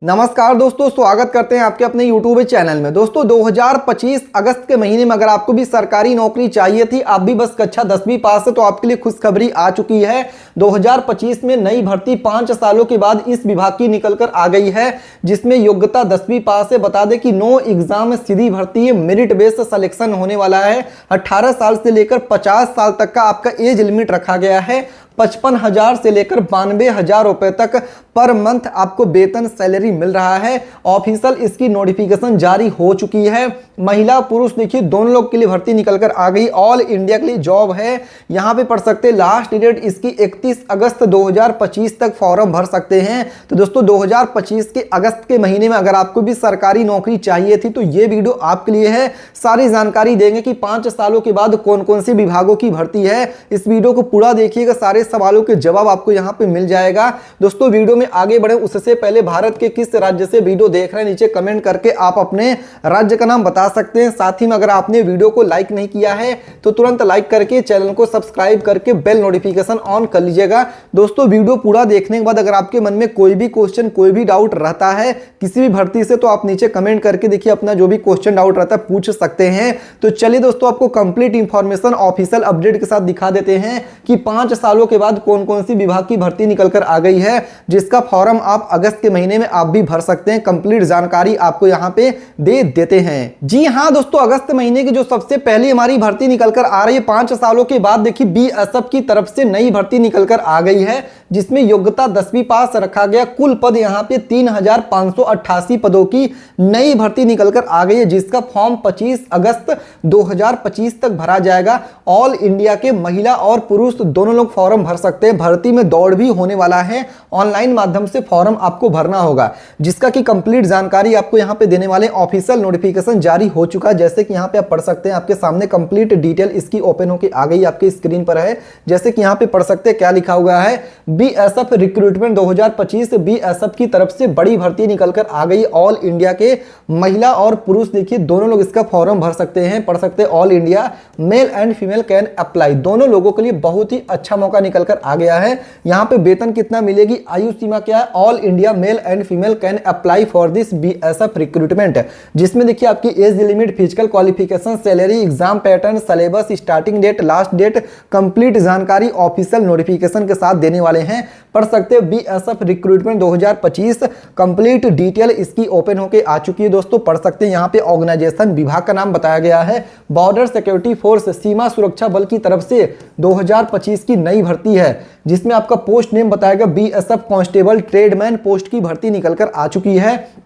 नमस्कार दोस्तों, स्वागत करते हैं आपके अपने YouTube चैनल में। दोस्तों 2025 अगस्त के महीने में अगर आपको भी सरकारी नौकरी चाहिए थी, आप भी बस कक्षा 10वीं पास है, तो आपके लिए खुशखबरी आ चुकी है। 2025 में नई भर्ती 5 सालों के बाद इस विभाग की निकल कर आ गई है, जिसमें योग्यता 10वीं पास है। बता दें कि नो एग्जाम में सीधी भर्ती है, मेरिट बेस्ड सिलेक्शन होने वाला है। 18 साल से लेकर 50 साल तक का आपका एज लिमिट रखा गया है। 55,000 से लेकर 92,000 रुपए तक पर मंथ आपको वेतन सैलरी मिल रहा है। ऑफिशियल इसकी नोटिफिकेशन जारी हो चुकी है। महिला पुरुष देखिए दोनों लोग के लिए भर्ती निकल कर आ गई। ऑल इंडिया के लिए जॉब है। यहां पे पढ़ सकते हैं। लास्ट डेट इसकी 31 अगस्त 2025 तक फॉर्म भर सकते हैं। तो दोस्तों 2025 के अगस्त के महीने में अगर आपको भी सरकारी नौकरी चाहिए थी तो ये वीडियो आपके लिए है। सारी जानकारी देंगे कि 5 सालों के बाद कौन कौन से विभागों की भर्ती है। इस वीडियो को पूरा देखिएगा, सारे सवालों के जवाब आपको यहां पे मिल जाएगा। दोस्तों वीडियो में आगे बढ़े उससे पहले भारत के किस राज्य से वीडियो देख रहे हैं नीचे कमेंट करके आप अपने राज्य का नाम बता सकते हैं। साथ ही में अगर आपने वीडियो को लाइक नहीं किया है तो तुरंत लाइक करके चैनल को सब्सक्राइब करके बेल नोटिफिकेशन ऑन कर लीजिएगा। दोस्तों वीडियो पूरा देखने के बाद अगर आपके मन में कोई भी क्वेश्चन कोई भी डाउट रहता है किसी भी भर्ती से, तो आप नीचे कमेंट करके देखिए अपना जो भी क्वेश्चन डाउट रहता है पूछ सकते हैं। तो चलिए दोस्तों आपको कंप्लीट इंफॉर्मेशन ऑफिशियल अपडेट के साथ दिखा देते हैं कि 5 सालों के बाद कौन कौन सी विभाग की भर्ती निकल कर आ गई है, जिसका फॉर्म आप अगस्त के महीने में आप भी भर सकते हैं। कंप्लीट जानकारी आपको यहां पे दे देते हैं। जी हां दोस्तों, अगस्त महीने की जो सबसे पहली हमारी भर्ती निकल कर आ रही है 5 सालों के बाद, देखिए बीएसएफ की तरफ से नई भर्ती निकल कर आ गई है, जिसमें योग्यता 10वीं पास रखा गया। कुल पद यहां पे 3,588 पदों की नई भर्ती निकल कर आ गई है, जिसका फॉर्म 25 अगस्त 2025 तक भरा जाएगा। ऑल इंडिया के महिला और पुरुष दोनों लोग फॉर्म भर सकते हैं। भर्ती में दौड़ भी होने वाला है। ऑनलाइन माध्यम से फॉर्म आपको भरना होगा, जिसका की कंप्लीट जानकारी आपको यहां पे देने वाले। ऑफिशियल नोटिफिकेशन जारी हो चुका है, जैसे कि यहां पे आप पढ़ सकते हैं। आपके सामने कंप्लीट डिटेल इसकी ओपन होकर आ गई, आपके स्क्रीन पर है। जैसे कि यहां पे पढ़ सकते हैं क्या लिखा हुआ है, बीएसएफ रिक्रूटमेंट 2025 बीएसएफ की तरफ से बड़ी भर्ती निकलकर आ गई। ऑल इंडिया के महिला और पुरुष देखिए दोनों लोग इसका फॉर्म भर सकते हैं। पढ़ सकते हैं all India male and female can apply. दोनों लोगों के लिए बहुत ही अच्छा मौका निकलकर आ गया है। यहां पे वेतन कितना मिलेगी, आयु सीमा क्या है, all India male and female can apply for this BSF recruitment, जिसमें देखिए आपकी age limit, physical qualification, salary, exam pattern, syllabus, starting date, last date, complete जानकारी ऑफिशियल नोटिफिकेशन के साथ देने वाले हैं। पढ़ सकते हैं बीएसएफ रिक्रूटमेंट 2025 कंप्लीट डिटेल इसकी ओपन होके आ चुकी है। दोस्तों पढ़ सकते हैं यहाँ पे ऑर्गेनाइजेशन विभाग का नाम बताया गया है, बॉर्डर सिक्योरिटी फोर्स सीमा सुरक्षा बल की तरफ से 2025 की नई भर्ती है, जिसमें आपका पोस्ट नेम बताएगा बीएसएफ कांस्टेबल ट्रेडमैन पोस्ट की भर्ती निकलकर आ चुकी है।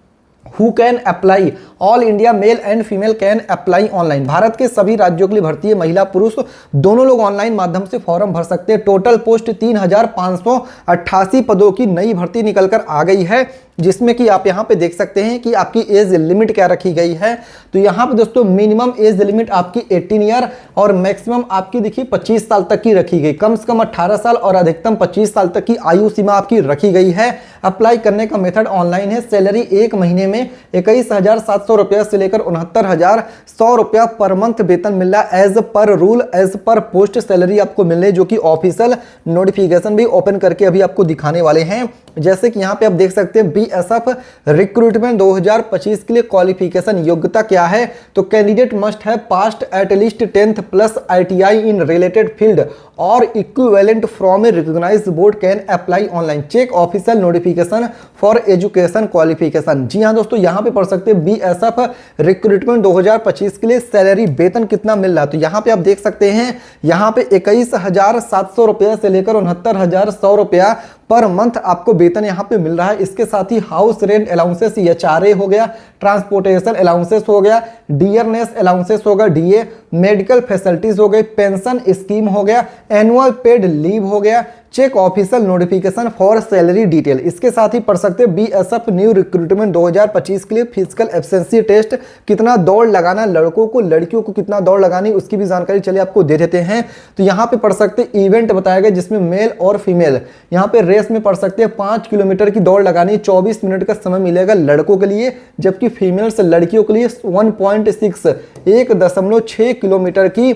Who can apply, all India male and female can apply online. Bharat के सभी राज्यों के लिए भर्ती है, महिला पुरुष दोनों लोग ऑनलाइन माध्यम से फॉर्म भर सकते हैं। टोटल पोस्ट 3,588 पदों की नई भर्ती निकलकर आ गई है, जिसमें कि आप यहां पे देख सकते हैं कि आपकी एज लिमिट क्या रखी गई है। तो यहां पे दोस्तों मिनिमम एज लिमिट आपकी 18 ईयर और मैक्सिमम आपकी देखिए 25 साल तक की रखी गई। कम से कम 18 साल और अधिकतम 25 साल तक की आयु सीमा आपकी रखी गई है। अप्लाई करने का मेथड ऑनलाइन है। सैलरी एक महीने में 21,700 रुपया से लेकर 69,100 रुपया पर मंथ वेतन मिल रहा है। As per rule as per post salary आपको मिल रही है, जो कि ऑफिशियल नोटिफिकेशन भी ओपन करके अभी आपको दिखाने वाले हैं। जैसे कि यहाँ पे आप देख सकते हैं बीएसएफ रिक्रूटमेंट 2025 के लिए क्वालिफिकेशन योग्यता क्या है, तो candidate must have passed at least 10th plus ITI in related field और equivalent from a recognised board can apply online. Check official notification for education qualification. जी हाँ दोस्तों, यहाँ पे पढ़ सकते हैं बीएसएफ रिक्रूटमेंट 2025 के लिए सैलरी वेतन कितना मिल रहा है। तो यहाँ पे आप देख सकते हैं, यहाँ पे 21,700 रुपया से लेकर 69,100 रुपया पर मंथ आपको वेतन यहाँ पे मिल रहा है। इसके साथ ही हाउस रेंट अलाउंसेस एचआरए हो गया, ट्रांसपोर्टेशन अलाउंसेस हो गया, डियरनेस अलाउंसेस हो गया डीए, मेडिकल फैसिलिटीज हो गई, पेंशन स्कीम हो गया, एनुअल पेड लीव हो गया। Check official notification for salary detail. इसके साथ ही पढ़ सकते हैं बीएसएफ न्यू रिक्रूटमेंट 2025 के लिए फिजिकल एब्सेंसी टेस्ट, कितना दौड़ लगाना लड़कों को लड़कियों को कितना दौड़ लगानी उसकी भी जानकारी चलिए आपको दे देते हैं। तो यहाँ पे पढ़ सकते हैं इवेंट बताया गया, जिसमें मेल और फीमेल यहाँ पे रेस में पढ़ सकते हैं 5 किलोमीटर की दौड़ लगानी, 24 मिनट का समय मिलेगा लड़कों के लिए, जबकि फीमेल से लड़कियों के लिए 1.6 किलोमीटर की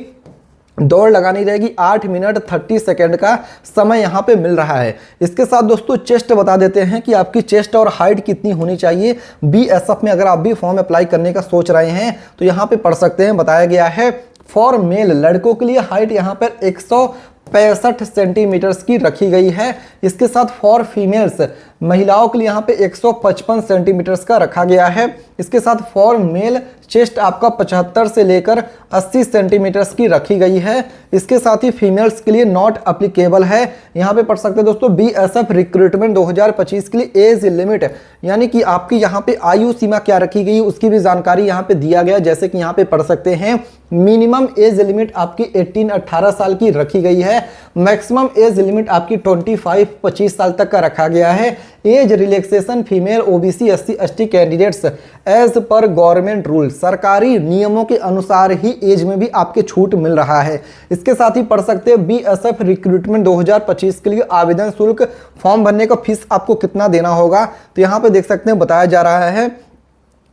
दौड़ लगानी रहेगी। 8 मिनट 30 सेकेंड का समय यहाँ पे मिल रहा है। इसके साथ दोस्तों चेस्ट बता देते हैं कि आपकी चेस्ट और हाइट कितनी होनी चाहिए। BSF में अगर आप भी फॉर्म अप्लाई करने का सोच रहे हैं तो यहाँ पे पढ़ सकते हैं, बताया गया है फॉर मेल लड़कों के लिए हाइट यहाँ पर 165 सेंटीमीटर्स की रखी गई है। इसके साथ फॉर फीमेल्स महिलाओं के लिए यहाँ पे 155 सेंटीमीटर्स का रखा गया है। इसके साथ फॉर मेल चेस्ट आपका 75 से लेकर 80 सेंटीमीटर्स की रखी गई है। इसके साथ ही फीमेल्स के लिए नॉट अप्लीकेबल है। यहाँ पे पढ़ सकते हैं दोस्तों BSF रिक्रूटमेंट 2025 के लिए एज लिमिट यानी कि आपकी यहाँ पे आयु सीमा क्या रखी गई उसकी भी जानकारी यहाँ पे दिया गया। जैसे कि यहाँ पे पढ़ सकते हैं मिनिमम एज लिमिट आपकी 18 साल की रखी गई है। मैक्सिमम एज लिमिट आपकी 25 साल तक का रखा गया है। Age relaxation female OBC SC ST candidates as per government rule सरकारी नियमों के अनुसार ही एज में भी आपके छूट मिल रहा है। इसके साथ ही पढ़ सकते हैं BSF रिक्रूटमेंट 2025 के लिए आवेदन शुल्क फॉर्म भरने का फीस आपको कितना देना होगा। तो यहाँ पे देख सकते हैं बताया जा रहा है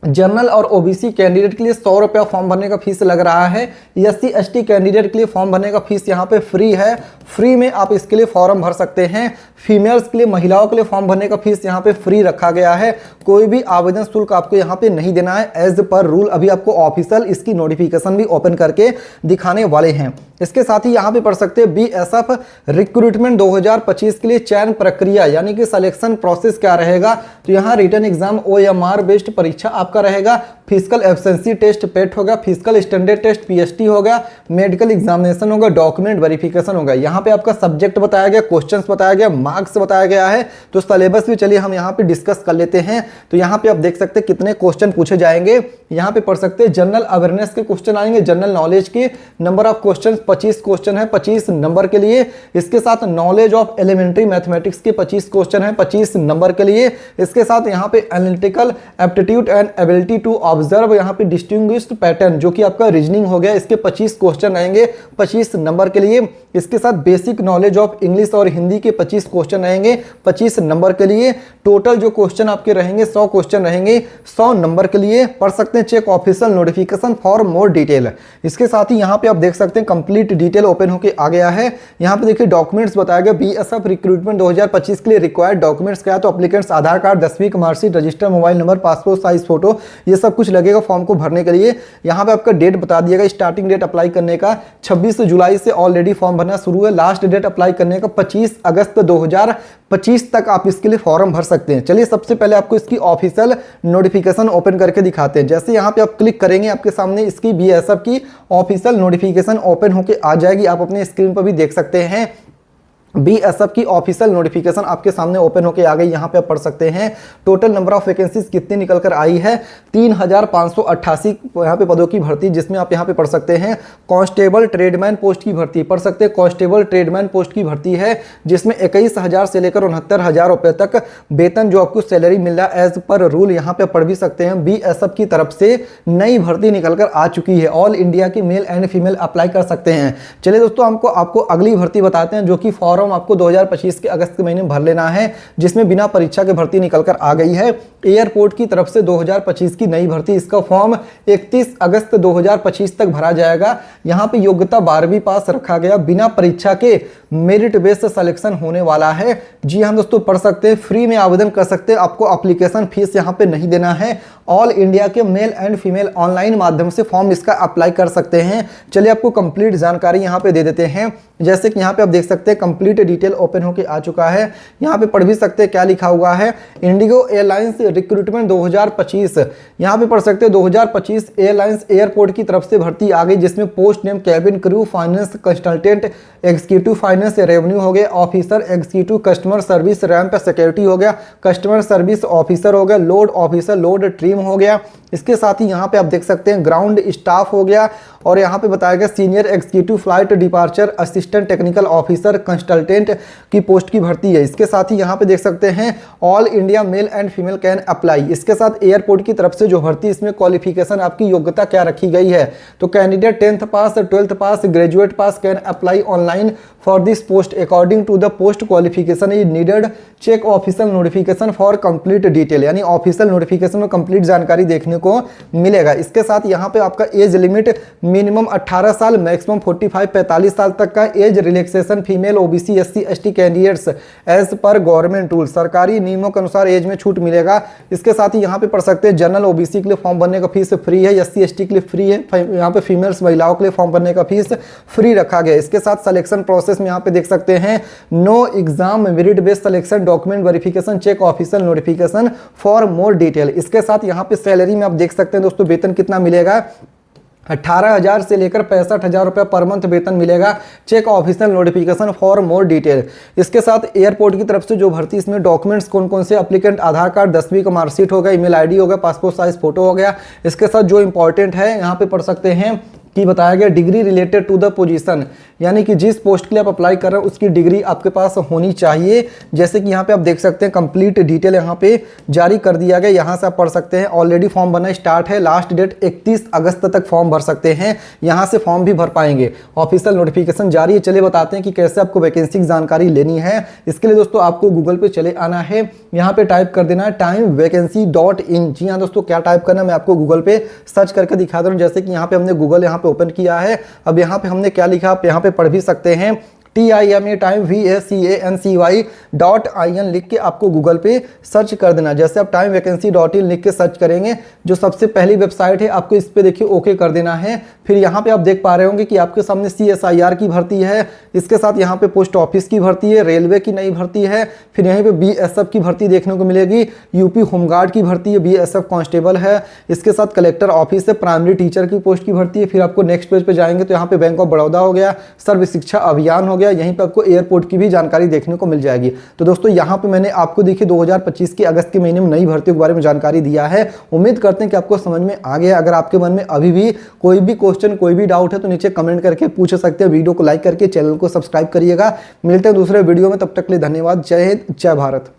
जनरल और OBC कैंडिडेट के लिए 100 रुपया फॉर्म भरने का फीस लग रहा है। SC ST कैंडिडेट के लिए फॉर्म भरने का फीस यहाँ पे फ्री है, फ्री में आप इसके लिए फॉर्म भर सकते हैं। फीमेल्स के लिए महिलाओं के लिए फॉर्म भरने का फीस यहाँ पे फ्री रखा गया है। कोई भी आवेदन शुल्क आपको यहाँ पे नहीं देना है एज पर रूल। अभी आपको ऑफिशियल इसकी नोटिफिकेशन भी ओपन करके दिखाने वाले हैं। इसके साथ ही यहाँ पे पढ़ सकते हैं BSF रिक्रूटमेंट 2025 के लिए चयन प्रक्रिया यानी कि सिलेक्शन प्रोसेस क्या रहेगा। तो यहाँ रिटन एग्जाम OMR बेस्ड परीक्षा आपका रहेगा। फिजिकल एब्सेंसी टेस्ट पेट होगा, फिजिकल स्टैंडर्ड टेस्ट PST होगा, मेडिकल एग्जामिनेशन होगा, डॉक्यूमेंट वेरिफिकेशन होगा। यहाँ पे आपका सब्जेक्ट बताया गया, क्वेश्चंस बताया गया, मार्क्स बताया गया है। तो सिलेबस भी चलिए हम यहाँ पे डिस्कस कर लेते हैं। तो यहाँ पे आप देख सकते हैं कितने क्वेश्चन पूछे जाएंगे। यहाँ पे पढ़ सकते हैं जनरल अवेयरनेस के क्वेश्चन आएंगे, जनरल नॉलेज के नंबर ऑफ क्वेश्चन 25 क्वेश्चन है 25 नंबर के लिए। इसके साथ नॉलेज ऑफ एलिमेंट्री मैथमेटिक्स के 25 क्वेश्चन है 25 नंबर के लिए। इसके साथ यहाँ पे analytical aptitude and ability to observe यहाँ पे डिस्टिंग्विश्ड पैटर्न जो कि आपका रीजनिंग हो गया, इसके 25 क्वेश्चन रहेंगे 25 नंबर के लिए। इसके साथ बेसिक नॉलेज ऑफ इंग्लिश और हिंदी के 25 क्वेश्चन रहेंगे 25 नंबर के लिए। टोटल जो क्वेश्चन आपके रहेंगे 100 क्वेश्चन रहेंगे 100 नंबर के लिए। पढ़ सकते हैं check official notification for more detail. इसके साथ ही यहाँ पे आप देख सकते हैं कंप्लीट डिटेल ओपन होके आ गया है। यहाँ पे देखिए डॉक्यूमेंट्स बताया गया BSF रिक्रूटमेंट 2025 के लिए रिक्वायर्ड डॉक्यूमेंट्स क्या है। तो एप्लीकेंट्स आधार कार्ड, 10वीं की marksheet, register mobile number, passport size photo, ये सब कुछ लगेगा फॉर्म को भरने के लिए। यहाँ पे आपका डेट बता दिएगा, स्टार्टिंग डेट अप्लाई करने का 26 जुलाई से ऑलरेडी फॉर्म भरना शुरू है। लास्ट डेट अप्लाई करने का 25 अगस्त 2025 तक आप इसके लिए फॉर्म भर सकते हैं। चलिए सबसे पहले आपको इसकी ऑफिशियल नोटिफिकेशन ओपन करके दिखाते हैं। जैसे यहाँ पे आप क्लिक करेंगे आपके सामने इसकी BSF की ऑफिशियल नोटिफिकेशन ओपन होके आ जाएगी। आप अपने स्क्रीन पर भी देख सकते हैं BSF की ऑफिशियल नोटिफिकेशन आपके सामने ओपन होके आ गई। यहाँ पे आप पढ़ सकते हैं टोटल नंबर ऑफ वैकेंसीज कितनी निकल कर आई है 3588 यहाँ पे पदों की भर्ती, जिसमें आप यहाँ पे पढ़ सकते हैं कांस्टेबल ट्रेडमैन पोस्ट की भर्ती पढ़ सकते हैं। कांस्टेबल ट्रेडमैन पोस्ट की भर्ती है जिसमें 21,000 से लेकर 69,000 रुपए तक वेतन जो आपको सैलरी मिल रहा है एज पर रूल। यहाँ पे पढ़ भी सकते हैं BSF की तरफ से नई भर्ती निकल कर आ चुकी है। ऑल इंडिया की मेल एंड फीमेल अप्लाई कर सकते हैं। चलिए दोस्तों आपको अगली भर्ती बताते हैं जो कि फॉर्म आपको 2025 के अगस्त के महीने में भर लेना है, जिसमें बिना परीक्षा के भर्ती निकलकर आ गई है। एयरपोर्ट की तरफ से 2025 की नई भर्ती, इसका फॉर्म 31 अगस्त 2025 तक भरा जाएगा। यहाँ पे योग्यता 12वीं पास रखा गया, बिना परीक्षा के मेरिट बेस्ड सिलेक्शन होने वाला है। जी हाँ दोस्तों पढ़ सकते हैं, फ्री में आवेदन कर सकते हैं, आपको एप्लीकेशन फीस यहाँ पे नहीं देना है। ऑल इंडिया के मेल एंड फीमेल ऑनलाइन माध्यम से फॉर्म इसका अप्लाई कर सकते हैं। चलिए आपको कंप्लीट जानकारी यहाँ पे दे देते हैं। जैसे कि यहाँ पे आप देख सकते हैं कंप्लीट डिटेल ओपन होके आ चुका है। यहाँ पे पढ़ भी सकते हैं क्या लिखा हुआ है, इंडिगो एयरलाइंस रिक्रूटमेंट 2025। यहाँ पे पढ़ सकते हैं 2025 एयरलाइंस एयरपोर्ट की तरफ से भर्ती आ गई, जिसमें post name cabin crew, finance consultant, executive finance revenue हो गया, officer, executive customer service ramp security हो गया, कस्टमर सर्विस ऑफिसर हो गया, लोड ऑफिसर, लोड ट्रीम हो गया। इसके साथ ही यहाँ पे आप देख सकते हैं ग्राउंड स्टाफ हो गया, और यहाँ पे बताया गया senior executive flight departure assistant technical officer consultant की पोस्ट की भर्ती है। इसके साथ ही यहाँ पे देख सकते हैं all India male and female can apply. इसके साथ एयरपोर्ट की तरफ से जो भर्ती, इसमें क्वालिफिकेशन आपकी योग्यता क्या रखी गई है। तो candidate 10th pass, 12th pass, graduate pass can apply online for this post according to the post qualification is needed. Check official notification for complete detail, यानी ऑफिशियल नोटिफिकेशन में कंप्लीट जानकारी देखने को मिलेगा। इसके साथ यहाँ पे आपका एज लिमिट मिनिमम 18 साल, मैक्सिमम 45 साल तक का age relaxation female OBC SC ST candidates as per government rule, सरकारी नियमों के अनुसार एज में छूट मिलेगा। इसके साथ ही यहाँ पे पढ़ सकते हैं जनरल ओबीसी के लिए फॉर्म भरने का फीस फ्री है, एससी एसटी के लिए फ्री है, यहाँ पे फीमेल्स महिलाओं के लिए फॉर्म भरने का फीस फ्री रखा गया। इसके साथ सिलेक्शन प्रोसेस में यहाँ पे देख सकते हैं no exam merit based selection document verification check official notification for more detail. इसके साथ यहाँ पे सैलरी में आप देख सकते हैं दोस्तों वेतन कितना मिलेगा, 18,000 से लेकर 65,000 रुपये पर मंथ वेतन मिलेगा। Check official notification for more detail. इसके साथ एयरपोर्ट की तरफ से जो भर्ती, इसमें डॉक्यूमेंट्स कौन कौन से, एप्लीकेंट आधार कार्ड, 10वीं का मार्कशीट हो गया, ईमेल आईडी हो गया, पासपोर्ट साइज फोटो हो गया। इसके साथ जो इंपॉर्टेंट है यहाँ पे पढ़ सकते हैं कि बताया गया degree related to the position, यानी कि जिस पोस्ट के लिए आप अप्लाई कर रहे हो उसकी डिग्री आपके पास होनी चाहिए। जैसे कि यहाँ पे आप देख सकते हैं कंप्लीट डिटेल यहाँ पे जारी कर दिया गया, यहाँ से आप पढ़ सकते हैं। ऑलरेडी फॉर्म भरना स्टार्ट है, लास्ट डेट 31 अगस्त तक फॉर्म भर सकते हैं, यहाँ से फॉर्म भी भर पाएंगे। ऑफिशियल नोटिफिकेशन जारी है। चलिए बताते हैं कि कैसे आपको वैकेंसी की जानकारी लेनी है। इसके लिए दोस्तों आपको गूगल पे चले आना है, यहाँ पे टाइप कर देना है timevacensy.in। जी हाँ दोस्तों, क्या टाइप करना है मैं आपको गूगल पे सर्च करके दिखा दे रहा हूँ। जैसे कि यहाँ पे हमने गूगल यहाँ पे ओपन किया है। अब यहाँ पे हमने क्या लिखा आप यहाँ पे पढ़ भी सकते हैं, timevacensy.in लिख के आपको गूगल पे सर्च कर देना। जैसे आप timevacensy.in लिख के सर्च करेंगे, जो सबसे पहली वेबसाइट है आपको इस पे देखिए ओके कर देना है। फिर यहाँ पे आप देख पा रहे होंगे कि आपके सामने CSIR की भर्ती है, इसके साथ यहाँ पे पोस्ट ऑफिस की भर्ती है, रेलवे की नई भर्ती है, फिर यहीं पे BSF की भर्ती देखने को मिलेगी, यूपी होमगार्ड की भर्ती है, BSF कांस्टेबल है, इसके साथ कलेक्टर ऑफिस है, प्राइमरी टीचर की पोस्ट की भर्ती है। फिर आपको नेक्स्ट पेज पे जाएंगे तो यहाँ पे बैंक ऑफ बड़ौदा हो गया, सर्व शिक्षा अभियान हो गया, यहीं पे आपको एयरपोर्ट की भी जानकारी देखने को मिल जाएगी। तो दोस्तों यहाँ पे मैंने आपको देखिए 2025 के अगस्त के महीने में नई भर्तियों के बारे में जानकारी दिया है। उम्मीद करते हैं कि आपको समझ में आ गया। अगर आपके मन में अभी भी कोई भी क्वेश्चन, कोई भी डाउट है तो नीचे कमेंट करके पूछ सकते हैं। वीडियो को लाइक करके चैनल को सब्सक्राइब करिएगा। मिलते हैं दूसरे वीडियो में, तब तक के लिए धन्यवाद। जय हिंद, जय भारत।